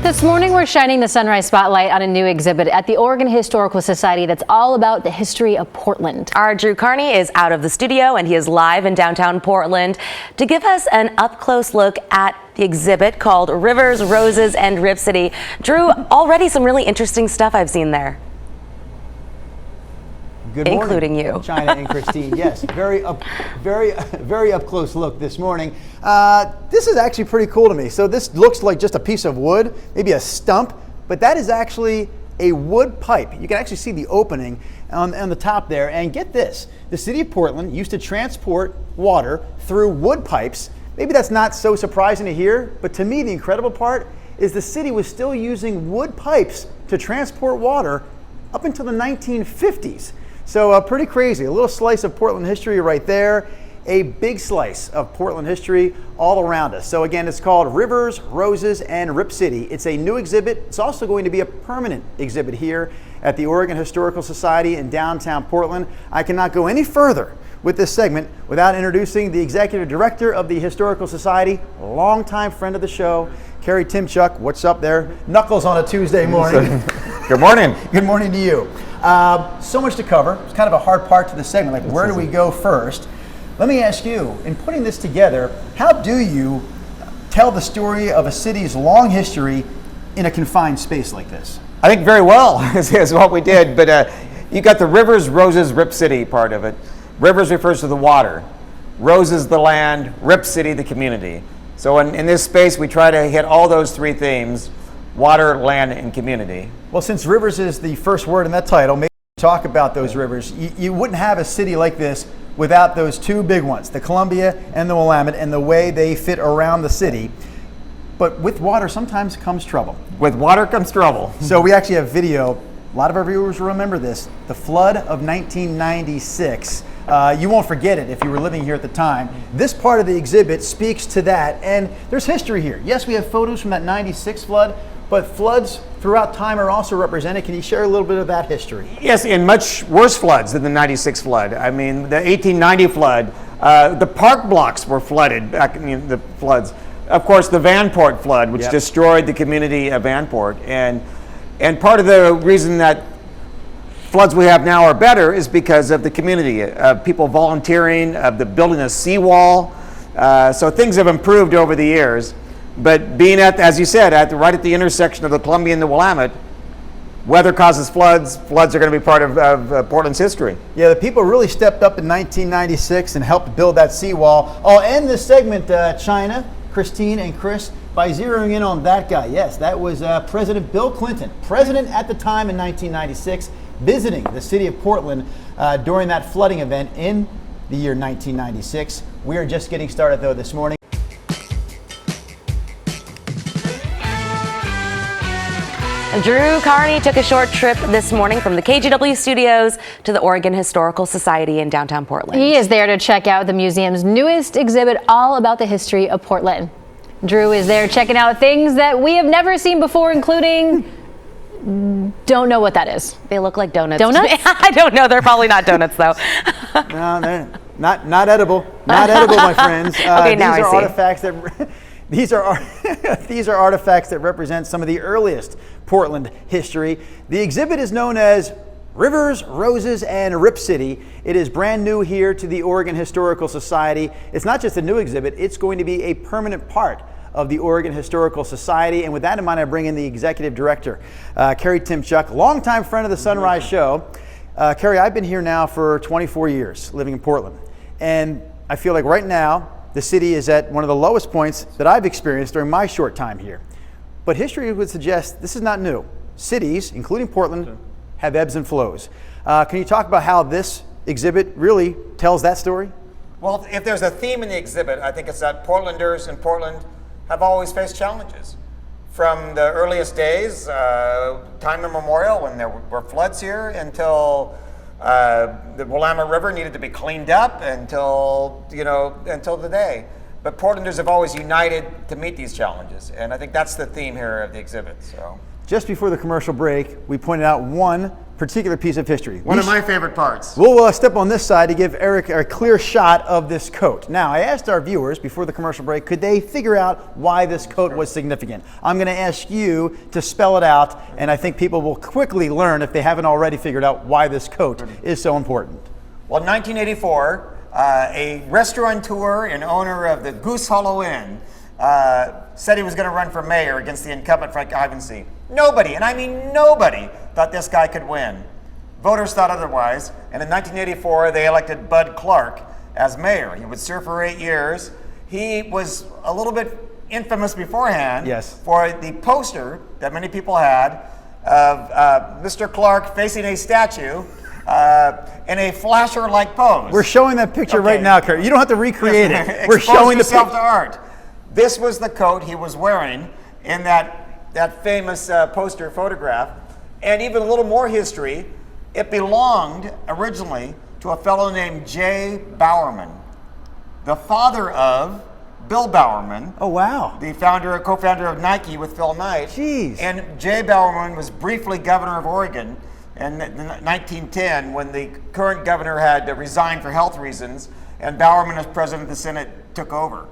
This morning, we're shining the sunrise spotlight on a new exhibit at the Oregon Historical Society that's all about the history of Portland. Our Drew Carney is out of the studio and he is live in downtown Portland to give us an up-close look at the exhibit called Rivers, Roses, and Rip City. Drew, already some really interesting stuff I've seen there. Good morning, including you, China and Christine. Yes, very up close look this morning. This is actually pretty cool to me. So this looks like just a piece of wood, maybe a stump, but that is actually a wood pipe. You can actually see the opening on the top there. And get this, the city of Portland used to transport water through wood pipes. Maybe that's not so surprising to hear, but to me the incredible part is the city was still using wood pipes to transport water up until the 1950s. So pretty crazy. A little slice of Portland history right there. A big slice of Portland history all around us. So again, it's called Rivers, Roses, and Rip City. It's a new exhibit. It's also going to be a permanent exhibit here at the Oregon Historical Society in downtown Portland. I cannot go any further with this segment without introducing the executive director of the Historical Society, longtime friend of the show, Kerry Timchuk. What's up there? Knuckles on a Tuesday morning. Good morning. Good morning to you. So much to cover. It's kind of a hard part to the segment. Like, where do we go first? Let me ask you, in putting this together, how do you tell the story of a city's long history in a confined space like this? I think very well is what we did, but you got the Rivers, Roses, Rip City part of it. Rivers refers to the water, Roses the land, Rip City the community. So in this space we try to hit all those three themes: water, land, and community. Well, since rivers is the first word in that title, maybe talk about those rivers. You wouldn't have a city like this without those two big ones, the Columbia and the Willamette, and the way they fit around the city. But with water sometimes comes trouble. With water comes trouble. So we actually have video. A lot of our viewers will remember this. The flood of 1996. You won't forget it if you were living here at the time. This part of the exhibit speaks to that, and there's history here. Yes, we have photos from that 96 flood, but floods throughout time are also represented. Can you share a little bit of that history? Yes, in much worse floods than the 96 flood. I mean, the 1890 flood, the park blocks were flooded back in the floods. Of course, the Vanport flood, which destroyed the community of Vanport. And part of the reason that floods we have now are better is because of the community, people volunteering, of the building a seawall. So things have improved over the years. But being at, as you said, right at the intersection of the Columbia and the Willamette, weather causes floods. Floods are going to be part of Portland's history. Yeah, the people really stepped up in 1996 and helped build that seawall. I'll end this segment, China, Christine, and Chris, by zeroing in on that guy. Yes, that was President Bill Clinton, president at the time in 1996, visiting the city of Portland during that flooding event in the year 1996. We are just getting started, though, this morning. Drew Carney took a short trip this morning from the KGW studios to the Oregon Historical Society in downtown Portland. He is there to check out the museum's newest exhibit all about the history of Portland. Drew is there checking out things that we have never seen before, including don't know what that is. They look like donuts. Donuts? I don't know. They're probably not donuts, though. No, they're not edible. Not edible, my friends. Okay, now I see. Artifacts that these are artifacts that represent some of the earliest Portland history. The exhibit is known as Rivers, Roses, and Rip City. It is brand new here to the Oregon Historical Society. It's not just a new exhibit, it's going to be a permanent part of the Oregon Historical Society. And with that in mind, I bring in the executive director, Kerry Timchuk, longtime friend of the Sunrise Show. Kerry, I've been here now for 24 years, living in Portland. And I feel like right now, the city is at one of the lowest points that I've experienced during my short time here. But history would suggest this is not new. Cities, including Portland, have ebbs and flows. Can you talk about how this exhibit really tells that story? Well, if there's a theme in the exhibit, I think it's that Portlanders in Portland have always faced challenges. From the earliest days, time immemorial, when there were floods here, until the Willamette River needed to be cleaned up, until the day. But Portlanders have always united to meet these challenges, and I think that's the theme here of the exhibit. So, just before the commercial break, we pointed out one particular piece of history. One of my favorite parts. We'll step on this side to give Eric a clear shot of this coat. Now, I asked our viewers before the commercial break, could they figure out why this coat was significant? I'm going to ask you to spell it out, and I think people will quickly learn, if they haven't already figured out, why this coat is so important. Well, in 1984, a restaurateur and owner of the Goose Hollow Inn said he was going to run for mayor against the incumbent Frank Ivensee. Nobody, and I mean nobody, thought this guy could win. Voters thought otherwise, and in 1984 they elected Bud Clark as mayor. He would serve for 8 years. He was a little bit infamous beforehand for the poster that many people had of Mr. Clark facing a statue in a flasher-like pose. We're showing that picture right now, Kurt. You don't have to recreate it. We're showing the yourself picture. to art. This was the coat he was wearing in that famous poster photograph. And even a little more history, it belonged originally to a fellow named Jay Bowerman, the father of Bill Bowerman. Oh, wow. The co-founder of Nike with Phil Knight. Jeez. And Jay Bowerman was briefly governor of Oregon in 1910 when the current governor had resigned for health reasons, and Bowerman, as president of the Senate, took over.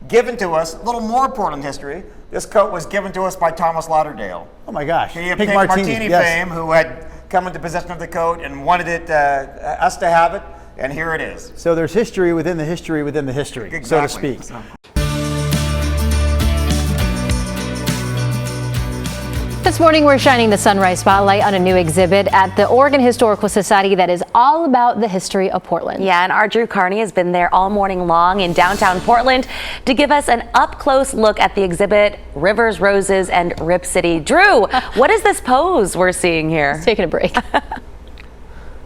Given to us, a little more Portland history, this coat was given to us by Thomas Lauderdale. Oh my gosh. Pink Martini fame, who had come into possession of the coat and wanted us to have it, and here it is. So there's history within the history within the history, so to speak. This morning, we're shining the sunrise spotlight on a new exhibit at the Oregon Historical Society that is all about the history of Portland. Yeah, and our Drew Carney has been there all morning long in downtown Portland to give us an up-close look at the exhibit, Rivers, Roses, and Rip City. Drew, what is this pose we're seeing here? Taking a break.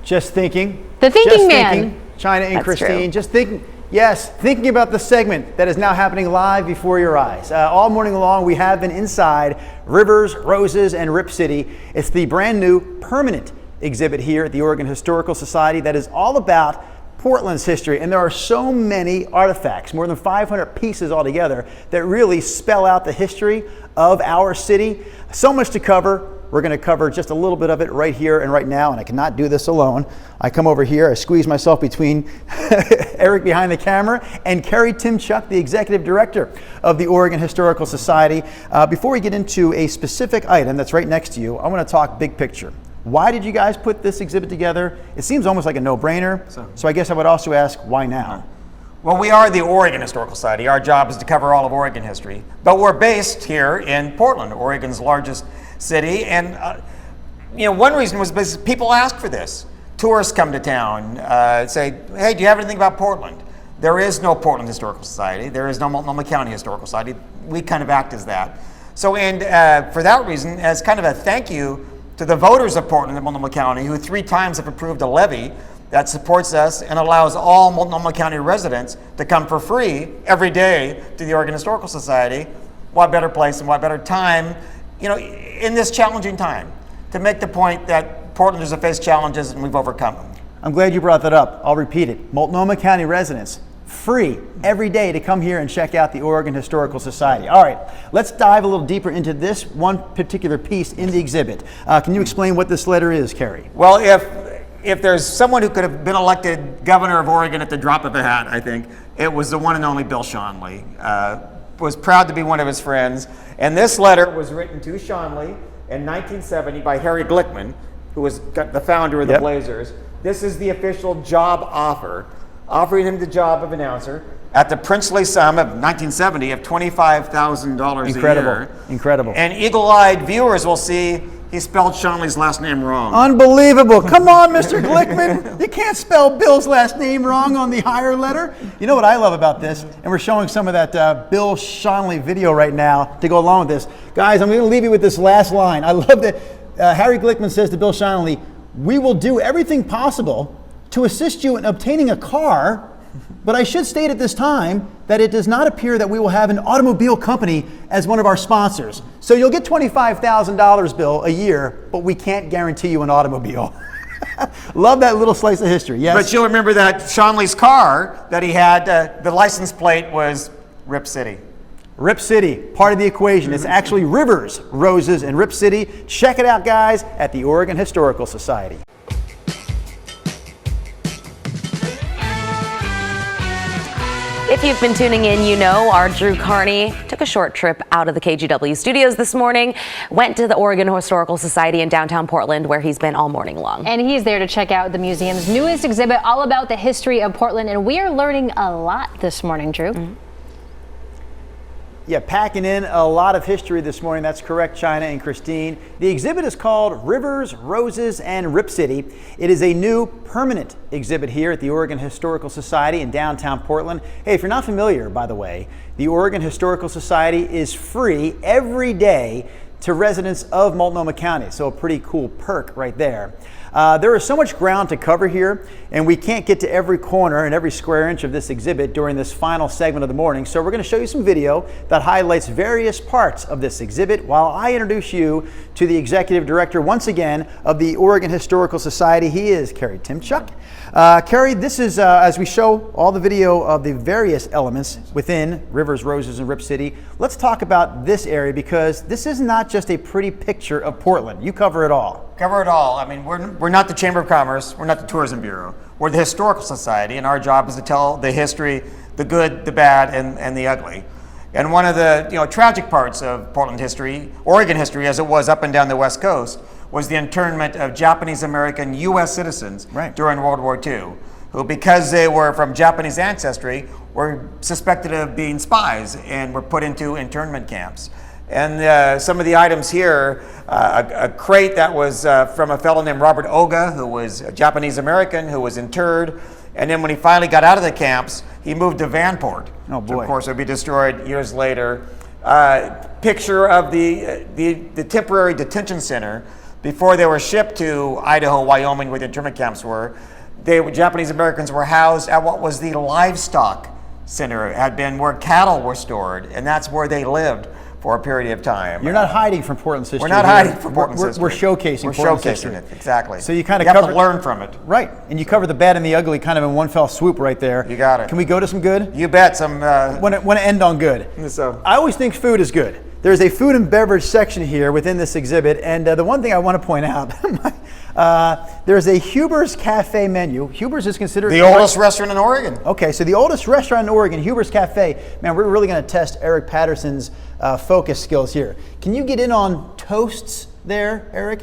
Just thinking. The thinking just man. Thinking. China and That's Christine. true. Just thinking. Yes, thinking about the segment that is now happening live before your eyes. All morning long, we have been inside Rivers, Roses, and Rip City. It's the brand new permanent exhibit here at the Oregon Historical Society that is all about Portland's history. And there are so many artifacts, more than 500 pieces altogether, that really spell out the history of our city. So much to cover. We're going to cover just a little bit of it right here and right now, and I cannot do this alone. I come over here, I squeeze myself between Eric behind the camera and Carrie Timchuk, the executive director of the Oregon Historical Society. Before we get into a specific item that's right next to you, I want to talk big picture. Why did you guys put this exhibit together? It seems almost like a no-brainer, so I guess I would also ask, why now? Well, we are the Oregon Historical Society. Our job is to cover all of Oregon history, but we're based here in Portland, Oregon's largest city, and one reason was because people ask for this. Tourists come to town, say, hey, do you have anything about Portland? There is no Portland Historical Society. There is no Multnomah County Historical Society. We kind of act as that. So, and for that reason, as kind of a thank you to the voters of Portland and Multnomah County, who 3 times have approved a levy that supports us and allows all Multnomah County residents to come for free every day to the Oregon Historical Society, what better place and what better time, in this challenging time, to make the point that Portlanders have faced challenges and we've overcome them. I'm glad you brought that up. I'll repeat it. Multnomah County residents, free every day to come here and check out the Oregon Historical Society. All right, let's dive a little deeper into this one particular piece in the exhibit. Can you explain what this letter is, Carrie? Well, if there's someone who could have been elected governor of Oregon at the drop of a hat, I think it was the one and only Bill Schonely. Was proud to be one of his friends. And this letter was written to Schonely in 1970 by Harry Glickman, who was the founder of the Blazers. This is the official job offer, offering him the job of announcer at the princely sum of 1970 of $25,000 a year. Incredible. And eagle-eyed viewers will see he spelled Schonely's last name wrong. Unbelievable. Come on, Mr. Glickman. You can't spell Bill's last name wrong on the higher letter. You know what I love about this? And we're showing some of that Bill Schonely video right now to go along with this. Guys, I'm going to leave you with this last line. I love that Harry Glickman says to Bill Schonely, "We will do everything possible to assist you in obtaining a car, but I should state at this time that it does not appear that we will have an automobile company as one of our sponsors. So you'll get $25,000, Bill, a year, but we can't guarantee you an automobile." Love that little slice of history, yes? But you'll remember that Schonely's car that he had, the license plate was Rip City. Rip City, part of the equation. It's actually Rivers, Roses, and Rip City. Check it out, guys, at the Oregon Historical Society. If you've been tuning in, you know our Drew Carney took a short trip out of the KGW studios this morning, went to the Oregon Historical Society in downtown Portland, where he's been all morning long. And he's there to check out the museum's newest exhibit all about the history of Portland. And we are learning a lot this morning, Drew. Mm-hmm. Yeah, packing in a lot of history this morning. That's correct, China and Christine. The exhibit is called Rivers, Roses, and Rip City. It is a new permanent exhibit here at the Oregon Historical Society in downtown Portland. Hey, if you're not familiar, by the way, the Oregon Historical Society is free every day to residents of Multnomah County. So a pretty cool perk right there. There is so much ground to cover here, and we can't get to every corner and every square inch of this exhibit during this final segment of the morning. So we're going to show you some video that highlights various parts of this exhibit while I introduce you to the executive director once again of the Oregon Historical Society. He is Carrie Timchuk. Carrie, this is as we show all the video of the various elements within Rivers, Roses, and Rip City. Let's talk about this area, because this is not just a pretty picture of Portland. You cover it all. Cover it all. I mean, we're not the Chamber of Commerce, we're not the Tourism Bureau. We're the Historical Society, and our job is to tell the history, the good, the bad, and the ugly. And one of the tragic parts of Portland history, Oregon history as it was up and down the West Coast, was the internment of Japanese American U.S. citizens during World War II, who, because they were from Japanese ancestry, were suspected of being spies and were put into internment camps. And some of the items here, a crate that was from a fellow named Robert Oga, who was a Japanese American who was interred. And then when he finally got out of the camps, he moved to Vanport. Oh boy. Which of course would be destroyed years later. Picture of the temporary detention center before they were shipped to Idaho, Wyoming, where the internment camps were. Japanese Americans were housed at what was the livestock center. It had been where cattle were stored, and that's where they lived for a period of time. You're not hiding from Portland's history. We're not hiding from Portland's history. We're showcasing Portland's history. It, exactly. So you kind of have to learn from it. Right, and you cover the bad and the ugly kind of in one fell swoop right there. You got it. Can we go to some good? You bet. Some. Want to end on good. So. I always think food is good. There's a food and beverage section here within this exhibit, and the one thing I want to point out, there's a Huber's Cafe menu. Huber's is considered the oldest restaurant in Oregon. Okay, so the oldest restaurant in Oregon, Huber's Cafe. Man, we're really going to test Eric Patterson's focus skills here. Can you get in on toasts there, Eric?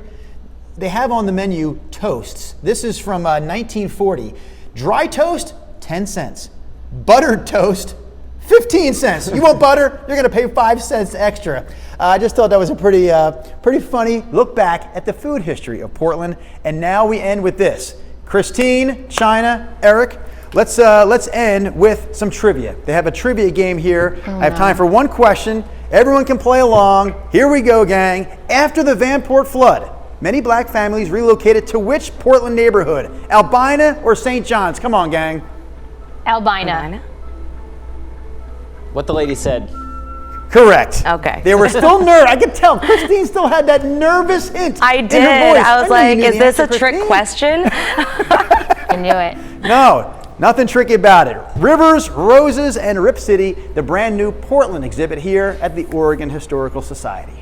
They have on the menu toasts. This is from 1940. Dry toast, 10 cents. Buttered toast, 15 cents. You want butter? You're going to pay 5 cents extra. I just thought that was a pretty funny look back at the food history of Portland. And now we end with this. Christine, China, Eric, let's end with some trivia. They have a trivia game here. I have time for one question. Everyone can play along. Here we go, gang. After the Vanport flood, many black families relocated to which Portland neighborhood? Albina or St. John's? Come on, gang. Albina. What the lady said. Correct. Okay. They were still I could tell. Christine still had that nervous hint I in did. her voice. I was knew you like, knew is the this answer, a trick Christine. question? I knew it. No, nothing tricky about it. Rivers, Roses, and Rip City, the brand new Portland exhibit here at the Oregon Historical Society.